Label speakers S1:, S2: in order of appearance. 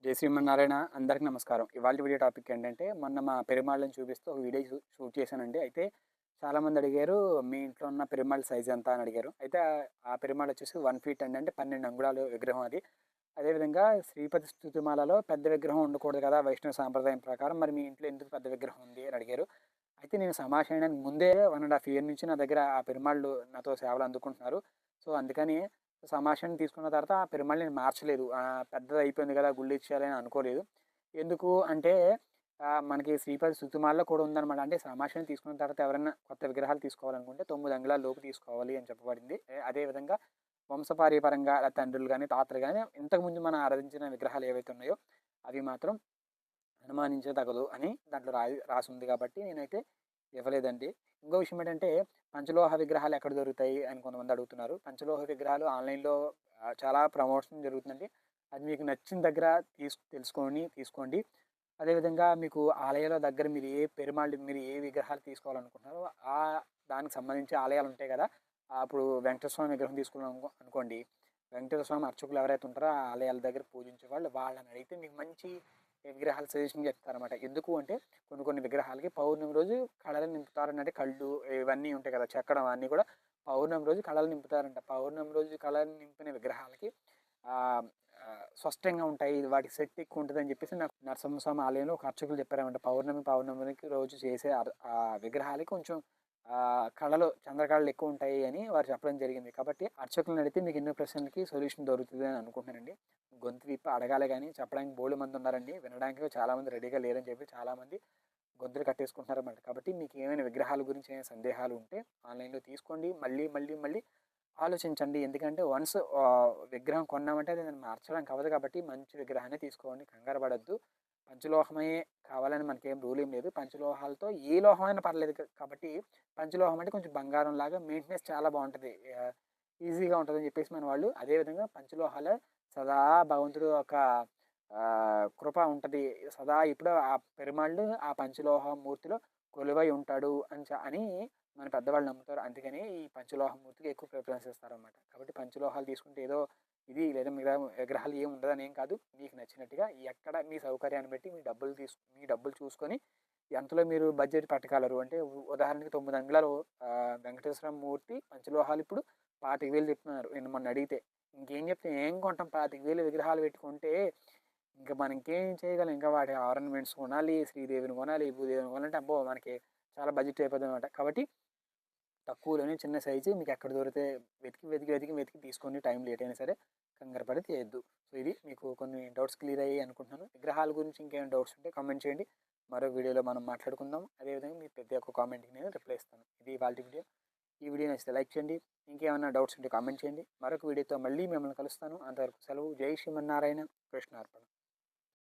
S1: జై శ్రీమన్నారాయణ. అందరికీ నమస్కారం. ఇవాళ వీడియో టాపిక్ ఏంటంటే, మొన్న మా పెరుమాళ్ళని చూపిస్తూ ఒక వీడియో షూట్ చేశానండి. అయితే చాలామంది అడిగారు, మీ ఇంట్లో ఉన్న పెరుమాళ్ళ సైజ్ ఎంత అని అడిగారు. అయితే ఆ పెరుమాళ్ వచ్చేసి 1 ఫీట్ అండి, అంటే 12 అంగుళాలు విగ్రహం అది. అదేవిధంగా శ్రీపతి స్తుతిమాలలో పెద్ద విగ్రహం ఉండకూడదు కదా వైష్ణవ సాంప్రదాయం ప్రకారం, మరి మీ ఇంట్లో ఎందుకు పెద్ద విగ్రహం ఉంది అని అడిగారు. అయితే నేను సమావేశానికి ముందే 1.5 ఇయర్ నుంచి నా దగ్గర ఆ పెరుమాళ్ళు నాతో సేవలు అందుకుంటున్నారు. సో అందుకని సమాచారం తీసుకున్న తర్వాత ఆ పెరుమాళ్ నేను మార్చలేదు. పెద్దది అయిపోయింది కదా, గుళ్ళు ఇచ్చేయాలని అనుకోలేదు. ఎందుకు అంటే మనకి శ్రీపతి సుతుమాల్లో కూడా ఉందన్నమాట. అంటే సమాచారం తీసుకున్న తర్వాత ఎవరైనా కొత్త విగ్రహాలు తీసుకోవాలనుకుంటే 9 అంగుళాల లోపు తీసుకోవాలి అని చెప్పబడింది. అదేవిధంగా వంశపార్యపరంగా తండ్రులు కానీ తాతలు కానీ ఇంతకుముందు మనం ఆరాధించిన విగ్రహాలు ఏవైతే ఉన్నాయో అవి మాత్రం అనుమానించదగదు అని దాంట్లో రాసి ఉంది కాబట్టి నేనైతే ఇవ్వలేదండి. ఇంకో విషయం ఏంటంటే, పంచలోహ విగ్రహాలు ఎక్కడ దొరుకుతాయి అని కొంతమంది అడుగుతున్నారు. పంచలోహ విగ్రహాలు ఆన్‌లైన్‌లో చాలా ప్రమోషన్ జరుగుతుందండి. అది మీకు నచ్చిన దగ్గర తీసుకోండి. అదేవిధంగా మీకు ఆలయాల దగ్గర మీరు ఏ విగ్రహాలు తీసుకోవాలనుకుంటున్నారో దానికి సంబంధించి ఆలయాలు ఉంటాయి కదా! అప్పుడు వెంకటేశ్వర స్వామి విగ్రహం తీసుకున్నాం అనుకోండి. వెంకటేశ్వర స్వామి అర్చకులు ఎవరైతే ఉంటారో ఆ ఆలయాల దగ్గర పూజించే వాళ్ళని అడిగితే మీకు మంచి విగ్రహాలు సజెషన్ చెప్తారన్నమాట. ఎందుకు అంటే కొన్ని విగ్రహాలకి పౌర్ణమి రోజు కళలు నింపుతారంటే కళ్ళు ఇవన్నీ ఉంటాయి కదా, చెక్కడం అన్నీ కూడా పౌర్ణమి రోజు కళలు నింపుతారంట. పౌర్ణమి రోజు కళలు నింపిన విగ్రహాలకి స్పష్టంగా ఉంటాయి, వాటికి శక్తి ఎక్కువ ఉంటుందని చెప్పేసి నాకు నరసింహస్వామి ఆలయంలో ఒక అర్చకులు చెప్పారన్నమాట. పౌర్ణమికి రోజు చేసే ఆ విగ్రహాలకి కొంచెం కళలు చంద్రకళలు ఎక్కువ ఉంటాయి అని వారు చెప్పడం జరిగింది. కాబట్టి అర్చకులను అడిగితే మీకు ఎన్నో ప్రశ్నలకి సొల్యూషన్ దొరుకుతుంది అని అనుకుంటున్నానండి. గొంతు విప్పి అడగాలి కానీ చెప్పడానికి బోల్డు మంది ఉన్నారండి, వినడానికి చాలామంది రెడీగా లేరని చెప్పి చాలామంది గొంతులు కట్టేసుకుంటున్నారన్నమాట. కాబట్టి మీకు ఏమైనా విగ్రహాల గురించి ఏమైనా సందేహాలు ఉంటే ఆన్లైన్లో తీసుకోండి. మళ్ళీ ఆలోచించండి. ఎందుకంటే వన్స్ విగ్రహం కొన్నామంటే అది దాన్ని మార్చడానికి అవ్వదు. కాబట్టి మంచి విగ్రహాన్ని తీసుకోండి, కంగారు పడద్దు. పంచలోహమే కావాలని మనకేం రూల్ ఏం లేదు. పంచలోహాలతో ఏ లోహమైనా పర్లేదు. కాబట్టి పంచలోహం అంటే కొంచెం బంగారం లాగా మెయింటెనెన్స్ చాలా బాగుంటుంది, ఈజీగా ఉంటుందని చెప్పేసి మన వాళ్ళు. అదేవిధంగా పంచలోహాల సదా భగవంతుడు ఒక కృప ఉంటుంది. సదా ఇప్పుడు ఆ పెరుమాళ్ళు ఆ పంచలోహ మూర్తిలో కొలువై ఉంటాడు అని మన పెద్దవాళ్ళు నమ్ముతారు. అందుకని ఈ పంచలోహ మూర్తికి ఎక్కువ ప్రిఫరెన్స్ ఇస్తారన్నమాట. కాబట్టి పంచలోహాలు తీసుకుంటే ఏదో ఇది లేదా మిగతా విగ్రహాలు ఏమి ఉండదని ఏం కాదు. మీకు నచ్చినట్టుగా ఎక్కడ మీ సౌకర్యాన్ని బట్టి మీ డబ్బులు చూసుకొని ఎంతలో మీరు బడ్జెట్ పెట్టగలరు అంటే, ఉదాహరణకి 9 అంగుళాలు వెంకటేశ్వర మూర్తి పంచలోహాలు ఇప్పుడు 25,000 చెప్తున్నారు నేను మొన్న అడిగితే. ఇంకేం చెప్తే ఏం కొంటాం, 25,000 విగ్రహాలు పెట్టుకుంటే ఇంకా మనం ఇంకేం చేయగలం. ఇంకా వాటి ఆర్నమెంట్స్ కొనాలి, శ్రీదేవిని కొనాలి, భూదేవిని కొనాలంటే అబ్బో మనకి చాలా బడ్జెట్ అయిపోతుంది అనమాట. కాబట్టి తక్కువలోనే చిన్న సైజు మీకు ఎక్కడ దొరికితే వెతికి తీసుకోండి. టైం లేట్ అయినా సరే కంగారు పడి చేయొద్దు. సో ఇది మీకు కొన్ని డౌట్స్ క్లియర్ అయ్యాయి అనుకుంటున్నాను. విగ్రహాల గురించి ఇంకేమైనా డౌట్స్ ఉంటే కామెంట్ చేయండి. మరో వీడియోలో మనం మాట్లాడుకుందాం. అదేవిధంగా మీ ప్రతి ఒక్క కామెంట్కి నేను రిప్లై ఇస్తాను. ఇది ఇవాళ వీడియో. ఈ వీడియో నచ్చితే లైక్ చేయండి. ఇంకేమైనా డౌట్స్ ఉంటే కామెంట్ చేయండి. మరొక వీడియోతో మళ్ళీ మిమ్మల్ని కలుస్తాను. అంతవరకు సెలవు. జై శ్రీమన్నారాయణ. కృష్ణార్పణ.